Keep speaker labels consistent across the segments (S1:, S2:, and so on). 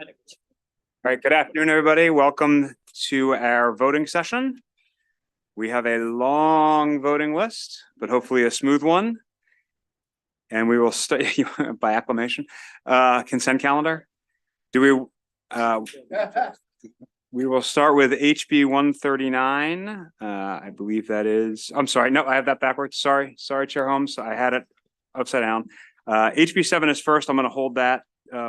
S1: All right, good afternoon, everybody. Welcome to our voting session. We have a long voting list, but hopefully a smooth one. And we will start by acclamation. Consent calendar. We will start with HB 139. I believe that is, I'm sorry, no, I have that backwards. Sorry, Chair Holmes. I had it upside down. HB 7 is first. I'm going to hold that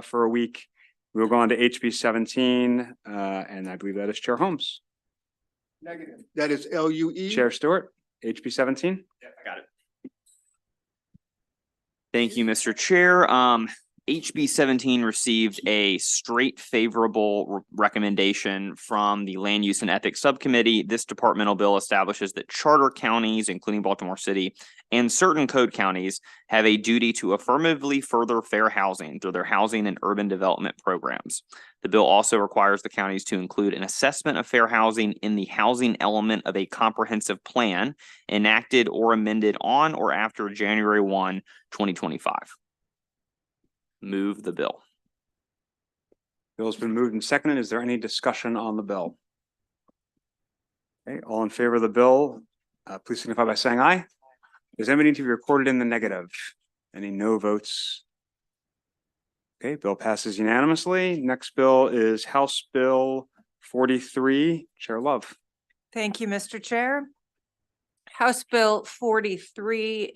S1: for a week. We'll go on to HB 17, and I believe that is Chair Holmes.
S2: Negative. That is LUE.
S1: Chair Stewart, HB 17.
S3: Yeah, I got it. Thank you, Mr. Chair. HB 17 received a straight favorable recommendation from the Land Use and Ethics Subcommittee. This departmental bill establishes that charter counties, including Baltimore City, and certain code counties have a duty to affirmatively further fair housing through their housing and urban development programs. The bill also requires the counties to include an assessment of fair housing in the housing element of a comprehensive plan enacted or amended on or after January 1, 2025. Move the bill.
S1: Bill's been moved and seconded. Is there any discussion on the bill? Okay, all in favor of the bill, please signify by saying aye. Does anybody need to be recorded in the negative? Any no votes? Okay, bill passes unanimously. Next bill is House Bill 43. Chair Love.
S4: Thank you, Mr. Chair. House Bill 43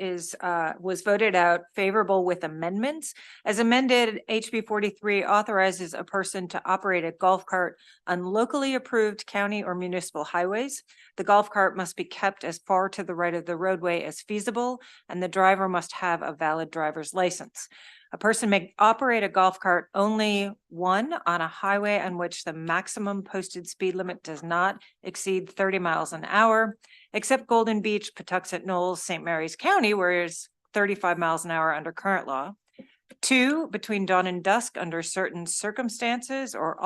S4: was voted out favorable with amendments. As amended, HB 43 authorizes a person to operate a golf cart on locally approved county or municipal highways. The golf cart must be kept as far to the right of the roadway as feasible, and the driver must have a valid driver's license. A person may operate a golf cart only on a highway on which the maximum posted speed limit does not exceed 30 miles an hour, except Golden Beach, Patuxent Knolls, St. Mary's County, where it's 35 miles an hour under current law. 2, between dawn and dusk under certain circumstances or at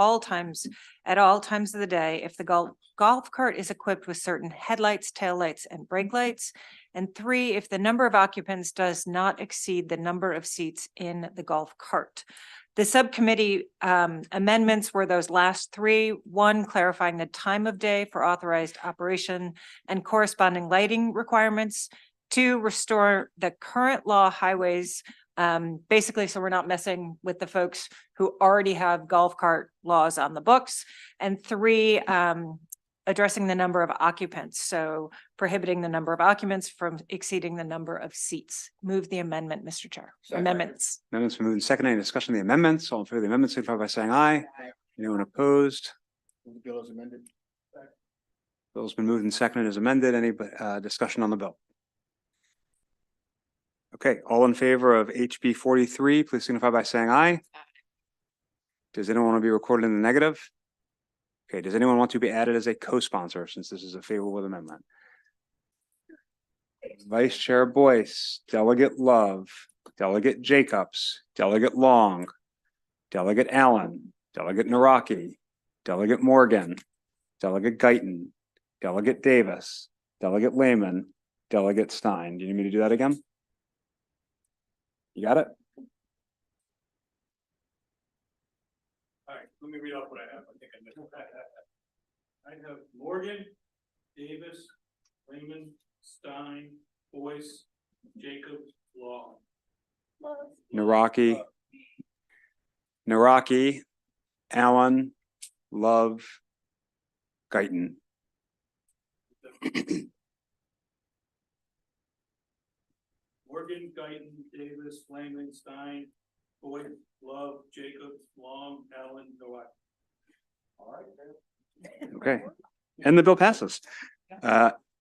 S4: all times of the day, if the golf cart is equipped with certain headlights, taillights, and brake lights. And 3, if the number of occupants does not exceed the number of seats in the golf cart. The subcommittee amendments were those last 3. 1, clarifying the time of day for authorized operation and corresponding lighting requirements. 2, restore the current law highways, basically so we're not messing with the folks who already have golf cart laws on the books. And 3, addressing the number of occupants, so prohibiting the number of occupants from exceeding the number of seats. Move the amendment, Mr. Chair. Amendments.
S1: Amendments been moved and seconded. Any discussion of the amendments? All in favor of the amendments, signify by saying aye. Anyone opposed?
S2: The bill is amended.
S1: Bill's been moved and seconded as amended. Any discussion on the bill? Okay, all in favor of HB 43, please signify by saying aye. Does anyone want to be recorded in the negative? Okay, does anyone want to be added as a co-sponsor since this is a favorable amendment? Vice Chair Boyce, Delegate Love, Delegate Jacobs, Delegate Long, Delegate Allen, Delegate Naraki, Delegate Morgan, Delegate Guyton, Delegate Davis, Delegate Lehman, Delegate Stein. Do you need me to do that again? You got it?
S5: All right, let me read off what I have. I think I missed. I have Morgan, Davis, Lehman, Stein, Boyce, Jacobs, Long.
S1: Naraki, Allen, Love, Guyton.
S5: Morgan, Guyton, Davis, Lehman, Stein, Boyce, Love, Jacobs, Long, Allen, Noah. All right.
S1: Okay, and the bill passes.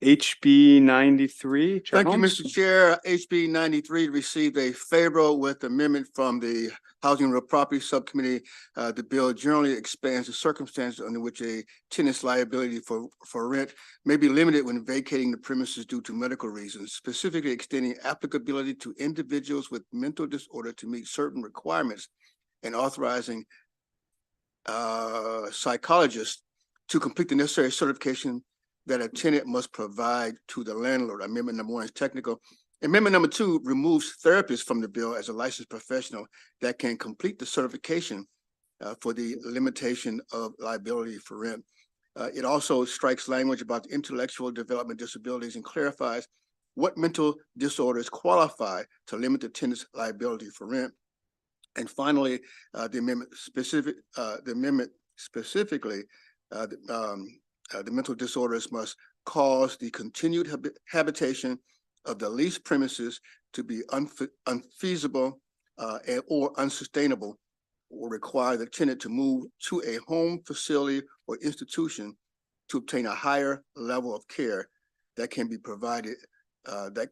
S1: HB 93. Chair
S2: Thank you,
S1: Holmes.
S2: Mr. Chair. HB 93 received a favorable with amendment from the Housing and Real Property Subcommittee. The bill generally expands the circumstances under which a tenant's liability for rent may be limited when vacating the premises due to medical reasons, specifically extending applicability to individuals with mental disorder to meet certain requirements and authorizing psychologists to complete the necessary certification that a tenant must provide to the landlord. Amendment number 1 is technical. Amendment number 2 removes therapists from the bill as a licensed professional that can complete the certification for the limitation of liability for rent. It also strikes language about intellectual development disabilities and clarifies what mental disorders qualify to limit the tenant's liability for rent. And finally, the amendment specifically, the mental disorders must cause the continued habitation of the leased premises to be unfeasible or unsustainable, or require the tenant to move to a home, facility, or institution to obtain a higher level of care that can be provided that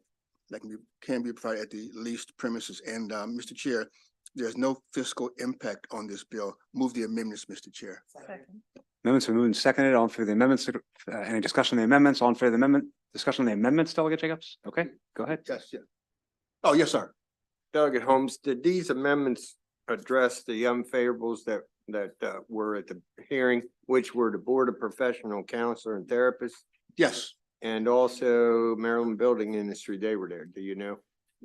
S2: can be provided at the leased premises. And Mr. Chair, there's no fiscal impact on this bill. Move the amendments, Mr. Chair.
S4: Second.
S1: Amendments are moved and seconded. All in favor of the amendments? Any discussion on the amendments? All in favor of the amendment? Discussion on the amendments, Delegate Jacobs? Okay, go ahead.
S2: Yes, yes. Oh, yes, sir.
S6: Delegate Holmes, did these amendments address the unfavorables that were at the hearing, which were the Board of Professional Counselor and Therapists,
S2: Yes.
S6: and also Maryland Building Industry? They were there. Do you know?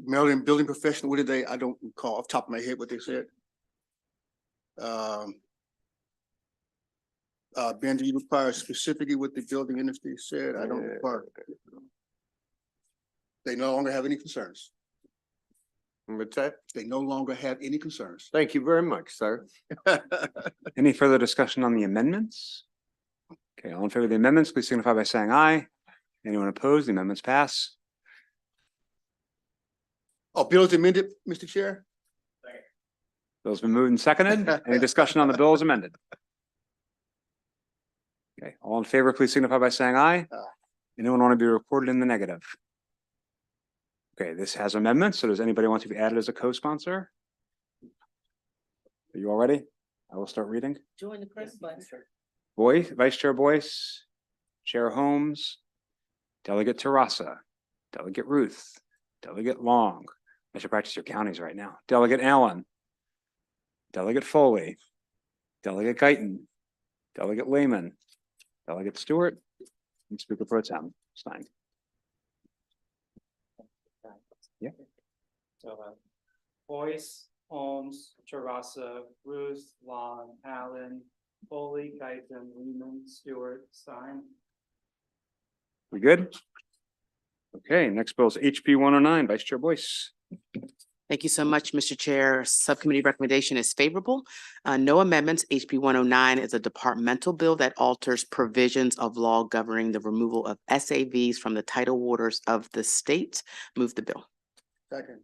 S2: Maryland Building Professional, what did they, I don't recall off the top of my head what they said. Ben, do you require specifically what the building industry said? I don't require. They no longer have any concerns.
S6: What's that?
S2: They no longer have any concerns.
S6: Thank you very much, sir.
S1: Any further discussion on the amendments? Okay, all in favor of the amendments, please signify by saying aye. Anyone opposed? The amendments pass.
S2: Oh, bill is amended, Mr. Chair?
S1: Bill's been moved and seconded. Any discussion on the bill as amended? Okay, all in favor, please signify by saying aye. Anyone want to be recorded in the negative? Okay, this has amendments. So does anybody want to be added as a co-sponsor? Are you all ready? I will start reading.
S7: Join the press button.
S1: Boyce, Vice Chair Boyce, Chair Holmes, Delegate Terrassa, Delegate Ruth, Delegate Long. I should practice your counties right now. Delegate Allen, Delegate Foley, Delegate Guyton, Delegate Lehman, Delegate Stewart, and Speaker Pro Tem Stein. Yeah.
S5: So, Boyce, Holmes, Terrassa, Ruth, Long, Allen, Foley, Guyton, Lehman, Stewart, Stein.
S1: We good? Okay, next bill is HB 109, Vice Chair Boyce.
S7: Thank you so much, Mr. Chair. Subcommittee recommendation is favorable. No amendments. HB 109 is a departmental bill that alters provisions of law governing the removal of SAVs from the tidal waters of the state. Move the bill.
S2: Second.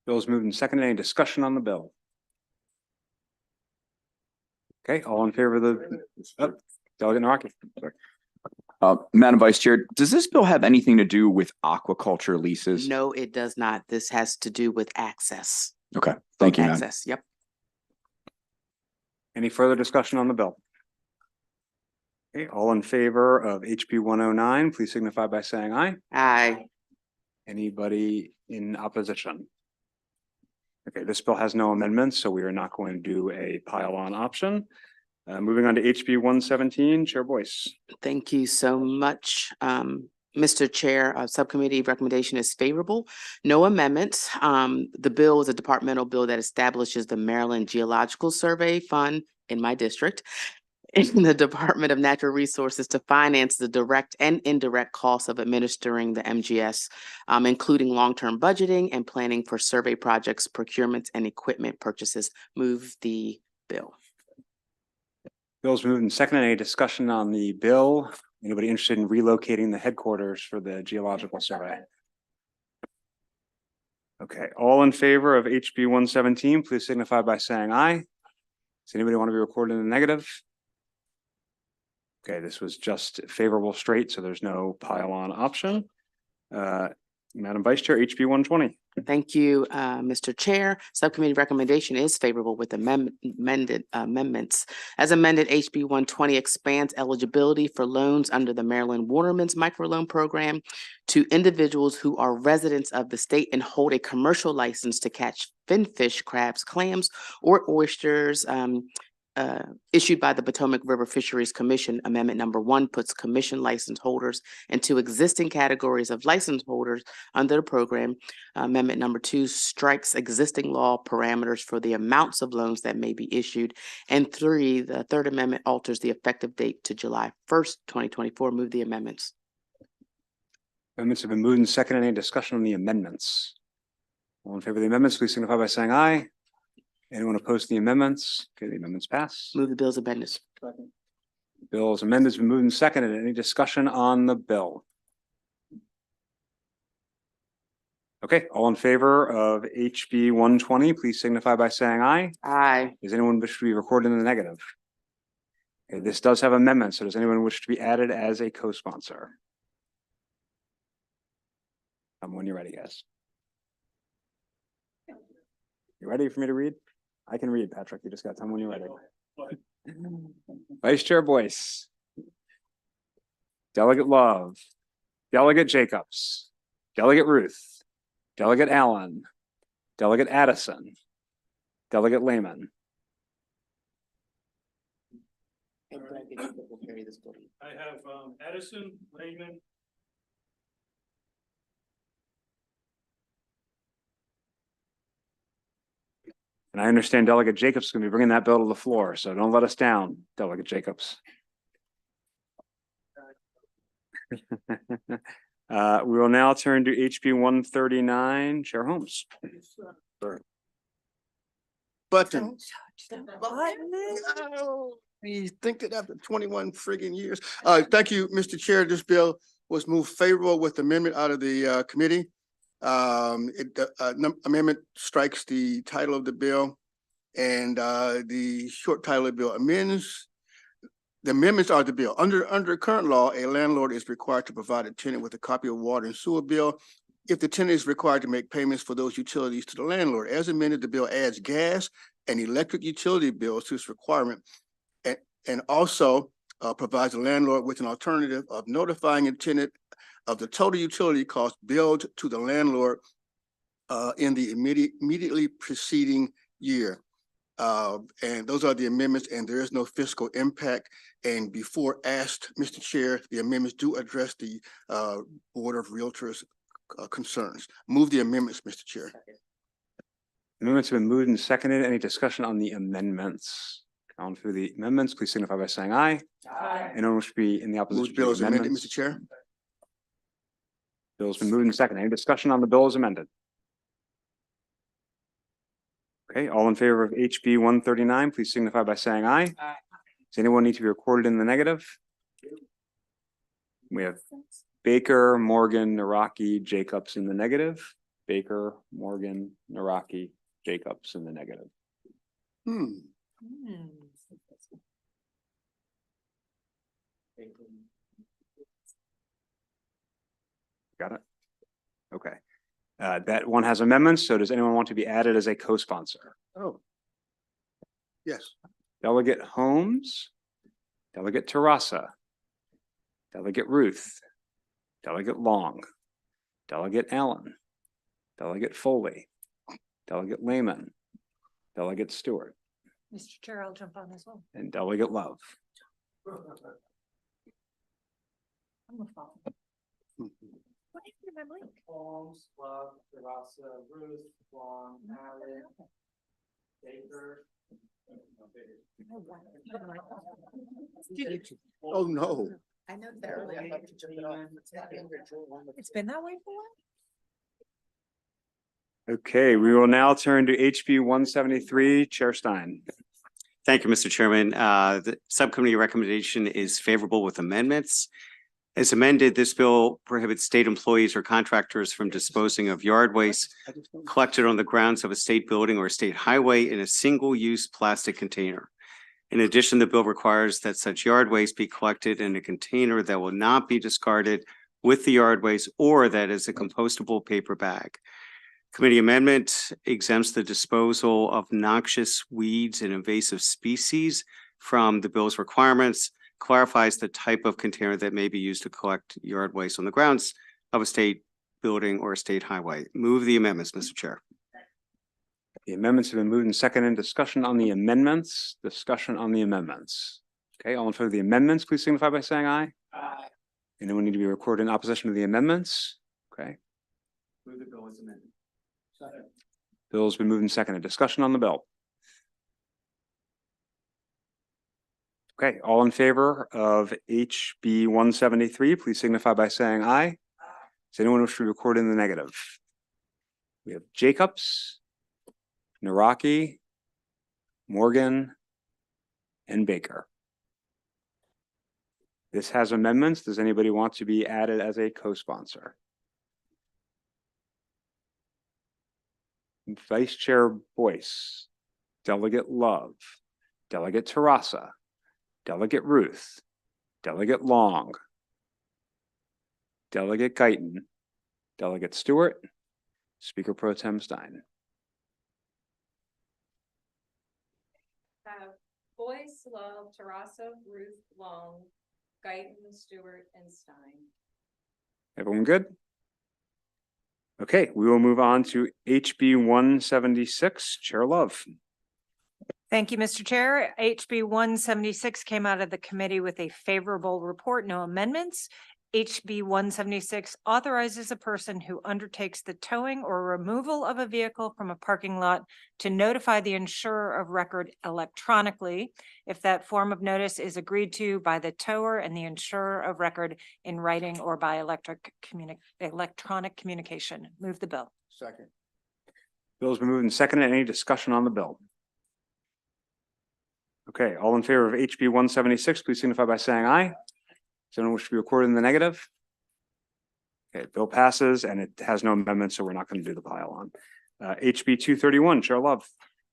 S1: Bill is moved and seconded. Any discussion on the bill? Okay, all in favor of the, Delegate Naraki. Sorry.
S8: Madam Vice Chair, does this bill have anything to do with aquaculture leases?
S7: No, it does not. This has to do with access.
S8: Okay, thank you, ma'am.
S7: Access, yep.
S1: Any further discussion on the bill? Okay, all in favor of HB 109, please signify by saying aye.
S7: Aye.
S1: Anybody in opposition? Okay, this bill has no amendments, so we are not going to do a pile-on option. Moving on to HB 117, Chair Boyce.
S7: Thank you so much. Mr. Chair, subcommittee recommendation is favorable. No amendments. The bill is a departmental bill that establishes the Maryland Geological Survey Fund in my district in the Department of Natural Resources to finance the direct and indirect costs of administering the MGS, including long-term budgeting and planning for survey projects, procurements, and equipment purchases. Move the bill.
S1: Bill's moved and seconded. Any discussion on the bill? Anybody interested in relocating the headquarters for the Geological Survey? Okay, all in favor of HB 117, please signify by saying aye. Does anybody want to be recorded in the negative? Okay, this was just favorable straight, so there's no pile-on option. Madam Vice Chair, HB 120.
S7: Thank you, Mr. Chair. Subcommittee recommendation is favorable with amendments. As amended, HB 120 expands eligibility for loans under the Maryland Waterman's Microloan Program to individuals who are residents of the state and hold a commercial license to catch finfish, crabs, clams, or oysters issued by the Potomac River Fisheries Commission. Amendment number 1 puts commission license holders into existing categories of license holders under the program. Amendment number 2 strikes existing law parameters for the amounts of loans that may be issued. And 3, the third amendment alters the effective date to July 1st, 2024. Move the amendments.
S1: Amendments have been moved and seconded. Any discussion on the amendments? All in favor of the amendments, please signify by saying aye. Anyone opposed to the amendments? Okay, the amendments pass.
S7: Move the bills amendments.
S1: Bill is amended, has been moved and seconded. Any discussion on the bill? Okay, all in favor of HB 120, please signify by saying aye.
S7: Aye.
S1: Does anyone wish to be recorded in the negative? Okay, this does have amendments, so does anyone wish to be added as a co-sponsor? When you're ready, guys. You ready for me to read? I can read, Patrick. You just got time when you're ready. Vice Chair Boyce. Delegate Love. Delegate Jacobs. Delegate Ruth. Delegate Allen. Delegate Addison. Delegate Lehman.
S5: I have Addison, Lehman.
S1: And I understand Delegate Jacobs is going to be bringing that bill to the floor, so don't let us down, Delegate Jacobs. We will now turn to HB 139, Chair Holmes.
S2: Button. You think that after 21 friggin' years. Thank you, Mr. Chair. This bill was moved favorable with amendment out of the committee. Amendment strikes the title of the bill, and the short title of the bill amends. The amendments are the bill. Under current law, a landlord is required to provide a tenant with a copy of water and sewer bill if the tenant is required to make payments for those utilities to the landlord. As amended, the bill adds gas and electric utility bills to this requirement, and also provides the landlord with an alternative of notifying a tenant of the total utility cost billed to the landlord in the immediately preceding year. And those are the amendments, and there is no fiscal impact. And before asked, Mr. Chair, the amendments do address the Board of Realtors concerns. Move the amendments, Mr. Chair.
S1: Amendments have been moved and seconded. Any discussion on the amendments? On through the amendments, please signify by saying aye.
S4: Aye.
S1: Anyone wish to be in the opposition?
S2: Move bill
S1: to
S2: is
S1: the
S2: amended,
S1: amendments?
S2: Mr. Chair.
S1: Bill's been moved and seconded. Any discussion on the bill as amended? Okay, all in favor of HB 139, please signify by saying aye.
S4: Aye.
S1: Does anyone need to be recorded in the negative? We have Baker, Morgan, Naraki, Jacobs in the negative. Baker, Morgan, Naraki, Jacobs in the negative. Got it? Okay. That one has amendments, so does anyone want to be added as a co-sponsor?
S2: Oh. Yes.
S1: Delegate Holmes, Delegate Terrassa, Delegate Ruth, Delegate Long, Delegate Allen, Delegate Foley, Delegate Lehman, Delegate Stewart,
S4: Mr. Chair, I'll jump on as well.
S1: and Delegate Love.
S4: I'm a follow. What happened to my link?
S5: Holmes, Love, Terrassa, Ruth, Long, Allen, Baker.
S2: Oh, no.
S7: I know that earlier. I thought you took it off.
S4: It's been that way for a while?
S1: Okay, we will now turn to HB 173, Chair Stein.
S9: Thank you, Mr. Chairman. The subcommittee recommendation is favorable with amendments. As amended, this bill prohibits state employees or contractors from disposing of yard waste collected on the grounds of a state building or a state highway in a single-use plastic container. In addition, the bill requires that such yard waste be collected in a container that will not be discarded with the yard waste or that is a compostable paper bag. Committee amendment exempts the disposal of noxious weeds and invasive species from the bill's requirements, clarifies the type of container that may be used to collect yard waste on the grounds of a state building or a state highway. Move the amendments, Mr. Chair.
S1: The amendments have been moved and seconded. Discussion on the amendments, discussion on the amendments. Okay, all in favor of the amendments, please signify by saying aye.
S5: Aye.
S1: Anyone need to be recorded in opposition to the amendments? Okay,
S5: Move the bill as amended. Second.
S1: bill's been moved and seconded. Discussion on the bill. Okay, all in favor of HB 173, please signify by saying aye. Does anyone wish to be recorded in the negative? We have Jacobs, Naraki, Morgan, and Baker. This has amendments. Does anybody want to be added as a co-sponsor? Vice Chair Boyce, Delegate Love, Delegate Terrassa, Delegate Ruth, Delegate Long, Delegate Guyton, Delegate Stewart, Speaker Pro Tem Stein.
S4: Boyce, Love, Terrassa, Ruth, Long, Guyton, Stewart, and Stein.
S1: Everyone good? Okay, we will move on to HB 176. Chair Love.
S4: Thank you, Mr. Chair. HB 176 came out of the committee with a favorable report, no amendments. HB 176 authorizes a person who undertakes the towing or removal of a vehicle from a parking lot to notify the insurer of record electronically if that form of notice is agreed to by the tower and the insurer of record in writing or by electronic communication. Move the bill.
S2: Second.
S1: Bill's been moved and seconded. Any discussion on the bill? Okay, all in favor of HB 176, please signify by saying aye. Does anyone wish to be recorded in the negative? Okay, bill passes and it has no amendments, so we're not going to do the pile on. HB 231, Chair Love.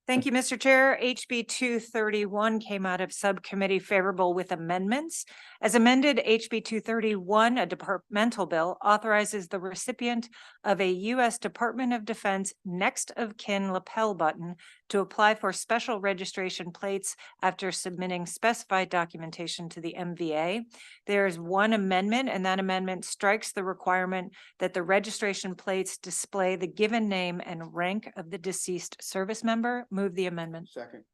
S4: Thank you, Mr. Chair. HB 231 came out of subcommittee favorable with amendments. As amended, HB 231, a departmental bill, authorizes the recipient of a U.S. Department of Defense next of kin lapel button to apply for special registration plates after submitting specified documentation to the MVA. There is one amendment, and that amendment strikes the requirement that the registration plates display the given name and rank of the deceased service member. Move the amendment.
S2: Second.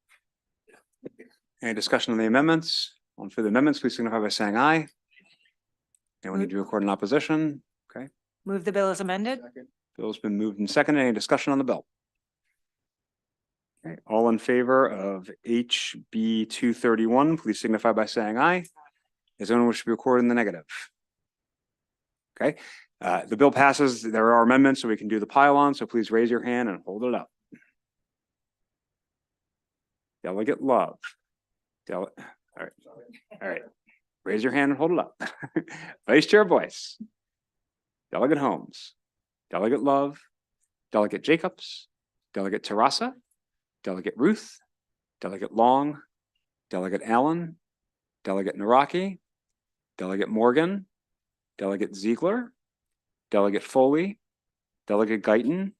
S1: Any discussion on the amendments? On for the amendments, please signify by saying aye. Anyone need to record in opposition? Okay,
S4: Move the bill as amended.
S2: Second.
S1: bill's been moved and seconded. Any discussion on the bill? Okay, all in favor of HB 231, please signify by saying aye. Does anyone wish to be recorded in the negative? Okay, the bill passes. There are amendments, so we can do the pile on. So please raise your hand and hold it up. Delegate Love. All right. Raise your hand and hold it up. Vice Chair Boyce. Delegate Holmes. Delegate Love. Delegate Jacobs. Delegate Terrassa. Delegate Ruth. Delegate Long. Delegate Allen. Delegate Naraki. Delegate Morgan. Delegate Ziegler. Delegate Foley. Delegate Guyton.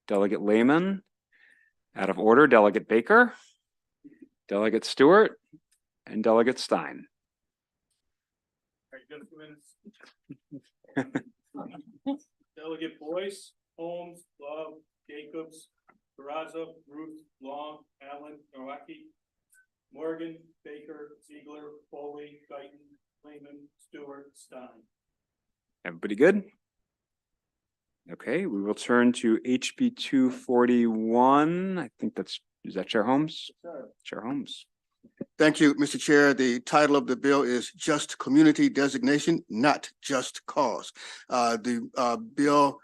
S1: Delegate Lehman. Out of order, Delegate Baker. Delegate Stewart and Delegate Stein.
S5: All right, just a minute. Delegate Boyce, Holmes, Love, Jacobs, Terrassa, Ruth, Long, Allen, Naraki, Morgan, Baker, Ziegler, Foley, Guyton, Lehman, Stewart, Stein.
S1: Everybody good? Okay, we will turn to HB 241. I think is that Chair Holmes? Chair Holmes.
S2: Thank you, Mr. Chair. The title of the bill is Just Community Designation, Not Just Cause. The bill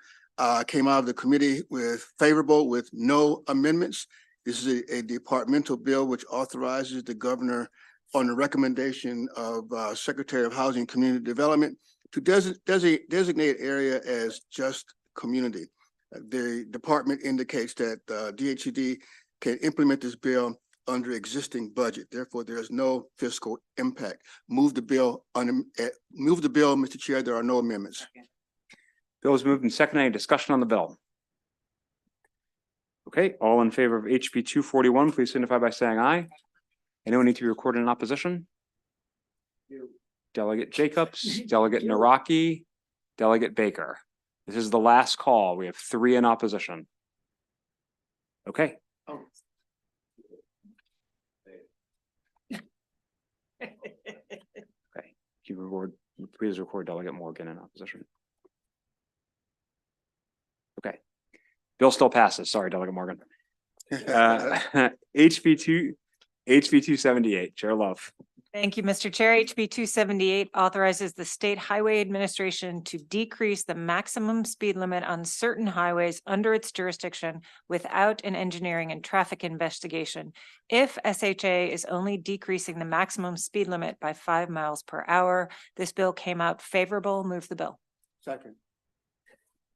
S2: came out of the committee with favorable with no amendments. This is a departmental bill which authorizes the governor on the recommendation of Secretary of Housing and Community Development to designate area as just community. The department indicates that DHCD can implement this bill under existing budget. Therefore, there is no fiscal impact. Move the bill, Mr. Chair. There are no amendments.
S1: Bill is moved and seconded. Any discussion on the bill? Okay, all in favor of HB 241, please signify by saying aye. Anyone need to be recorded in opposition? Delegate Jacobs, Delegate Naraki, Delegate Baker. This is the last call. We have 3 in opposition. Okay, okay. Please record Delegate Morgan in opposition. Okay. Bill still passes. Sorry, Delegate Morgan. HB 278, Chair Love.
S4: Thank you, Mr. Chair. HB 278 authorizes the State Highway Administration to decrease the maximum speed limit on certain highways under its jurisdiction without an engineering and traffic investigation if SHA is only decreasing the maximum speed limit by 5 miles per hour. This bill came out favorable. Move the bill.
S2: Second.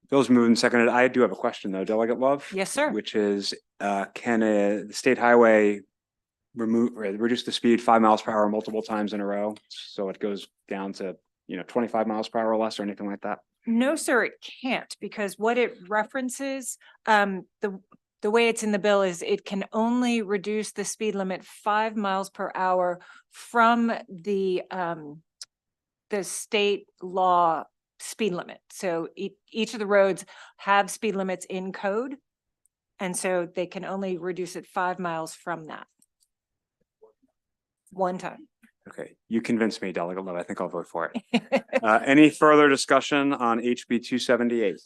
S1: Bill's moved and seconded. I do have a question though, Delegate Love.
S4: Yes, sir.
S1: Which is, can the state highway reduce the speed 5 miles per hour multiple times in a row? So it goes down to, 25 miles per hour or less or anything like that?
S4: No, sir, it can't, because what it references, the way it's in the bill is it can only reduce the speed limit 5 miles per hour from the state law speed limit. So each of the roads have speed limits in code. And so they can only reduce it 5 miles from that. One time.
S1: Okay, you convinced me, Delegate Love. I think I'll vote for it. Any further discussion on HB 278?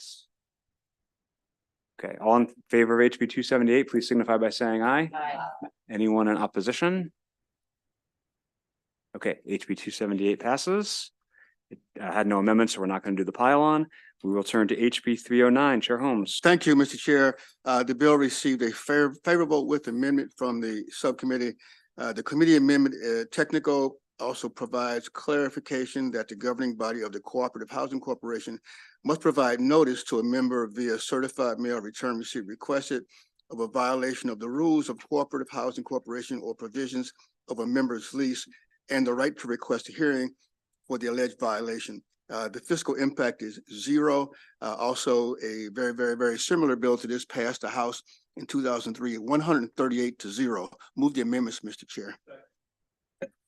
S1: Okay, all in favor of HB 278, please signify by saying aye.
S4: Aye.
S1: Anyone in opposition? Okay, HB 278 passes. It had no amendments, so we're not going to do the pile-on. We will turn to HB 309. Chair Holmes.
S2: Thank you, Mr. Chair. The bill received a favorable with amendment from the subcommittee. The committee amendment, technical, also provides clarification that the governing body of the Cooperative Housing Corporation must provide notice to a member via certified mail return receipt requested of a violation of the rules of Cooperative Housing Corporation or provisions of a member's lease and the right to request a hearing for the alleged violation. The fiscal impact is zero. Also, a very, very, very similar bill to this passed the House in 2003, 138 to 0. Move the amendments, Mr. Chair.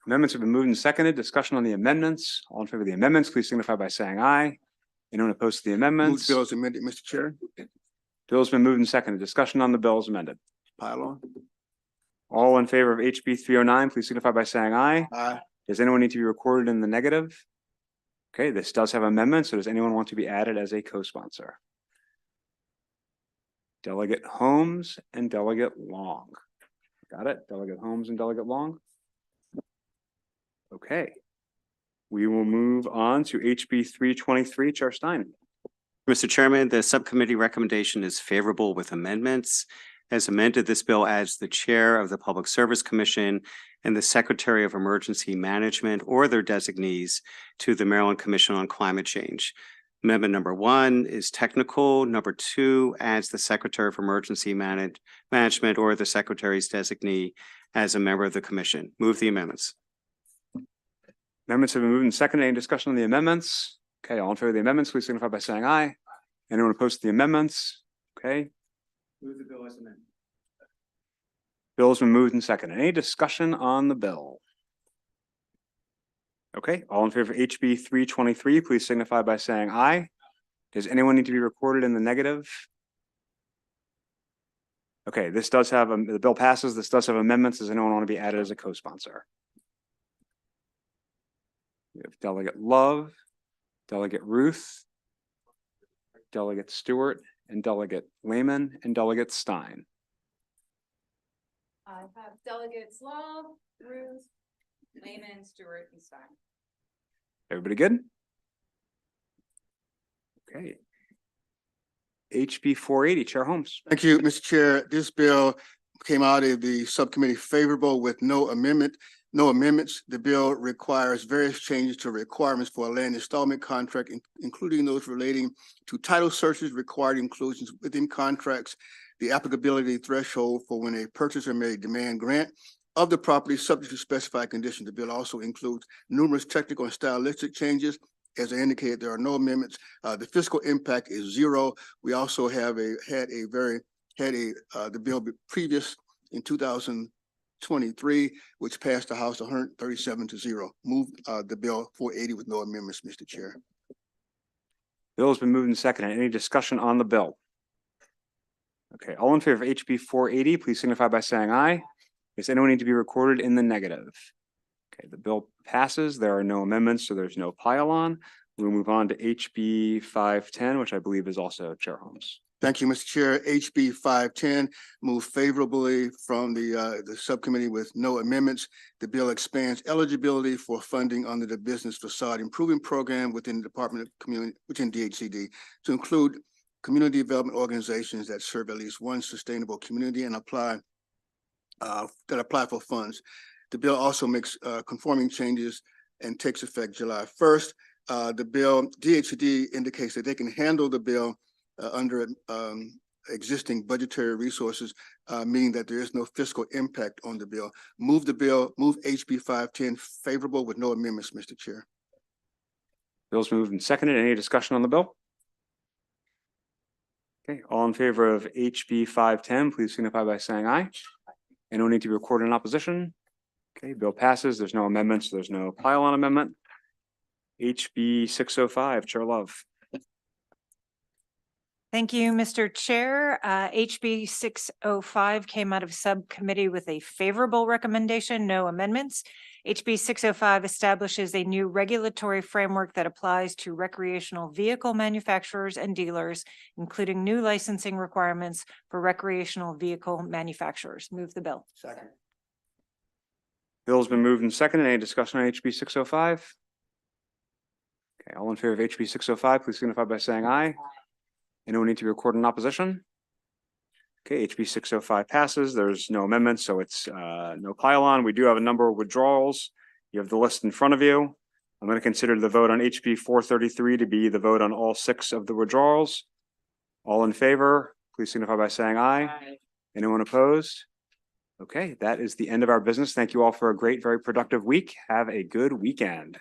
S1: Amendments have been moved and seconded. Discussion on the amendments. All in favor of the amendments, please signify by saying aye. Anyone opposed to the
S2: Move
S1: amendments?
S2: the bill as amended, Mr. Chair.
S1: Bill's been moved and seconded. Discussion on the bill is amended.
S2: Pile on.
S1: All in favor of HB 309, please signify by saying aye.
S2: Aye.
S1: Does anyone need to be recorded in the negative? Okay, this does have amendments. So does anyone want to be added as a co-sponsor? Delegate Holmes and Delegate Long. Got it? Delegate Holmes and Delegate Long. Okay. We will move on to HB 323. Chair Stein.
S9: Mr. Chairman, the subcommittee recommendation is favorable with amendments. As amended, this bill adds the chair of the Public Service Commission and the Secretary of Emergency Management or their designees to the Maryland Commission on Climate Change. Amendment number 1 is technical. Number 2 adds the Secretary of Emergency Management or the Secretary's designee as a member of the commission. Move the amendments.
S1: Amendments have been moved and seconded. Any discussion on the amendments? Okay, all in favor of the amendments, please signify by saying aye. Anyone opposed to the amendments? Okay.
S9: Move the bill as amended.
S1: Bill has been moved and seconded. Any discussion on the bill? Okay, all in favor of HB 323, please signify by saying aye. Does anyone need to be recorded in the negative? Okay, this does have, the bill passes. This does have amendments. Does anyone want to be added as a co-sponsor? We have Delegate Love, Delegate Ruth, Delegate Stewart, and Delegate Lehman, and Delegate Stein.
S10: I have delegates Love, Ruth, Lehman, Stewart, and Stein.
S1: Everybody good? Okay. HB 480, Chair Holmes.
S2: Thank you, Mr. Chair. This bill came out of the subcommittee favorable with no amendments. The bill requires various changes to requirements for a land installment contract, including those relating to title searches, required inclusions within contracts, the applicability threshold for when a purchaser may demand grant of the property subject to specified conditions. The bill also includes numerous technical and stylistic changes. As I indicated, there are no amendments. The fiscal impact is zero. We also have the bill previous in 2023, which passed the House 137 to 0. Move the bill 480 with no amendments, Mr. Chair.
S1: Bill has been moved and seconded. Any discussion on the bill? Okay, all in favor of HB 480, please signify by saying aye. Does anyone need to be recorded in the negative? Okay, the bill passes. There are no amendments, so there's no pile on. We'll move on to HB 510, which I believe is also Chair Holmes.
S2: Thank you, Mr. Chair. HB 510 moved favorably from the subcommittee with no amendments. The bill expands eligibility for funding under the Business Facade Improvement Program within the Department of Community, within DHCD, to include community development organizations that serve at least one sustainable community and apply for funds. The bill also makes conforming changes and takes effect July 1st. The bill, DHCD indicates that they can handle the bill under existing budgetary resources, meaning that there is no fiscal impact on the bill. Move HB 510 favorable with no amendments, Mr. Chair.
S1: Bill's moved and seconded. Any discussion on the bill? Okay, all in favor of HB 510, please signify by saying aye. Anyone need to be recorded in opposition? Okay, bill passes. There's no amendments. There's no pile on amendment. HB 605, Chair Love.
S4: Thank you, Mr. Chair. HB 605 came out of subcommittee with a favorable recommendation, no amendments. HB 605 establishes a new regulatory framework that applies to recreational vehicle manufacturers and dealers, including new licensing requirements for recreational vehicle manufacturers. Move the bill.
S2: Second.
S1: Bill's been moved and seconded. Any discussion on HB 605? Okay, all in favor of HB 605, please signify by saying aye. Anyone need to be recorded in opposition? Okay, HB 605 passes. There's no amendments, so it's no pile on. We do have a number of withdrawals. You have the list in front of you. I'm going to consider the vote on HB 433 to be the vote on all 6 of the withdrawals. All in favor, please signify by saying aye. Anyone opposed? Okay, that is the end of our business. Thank you all for a great, very productive week. Have a good weekend.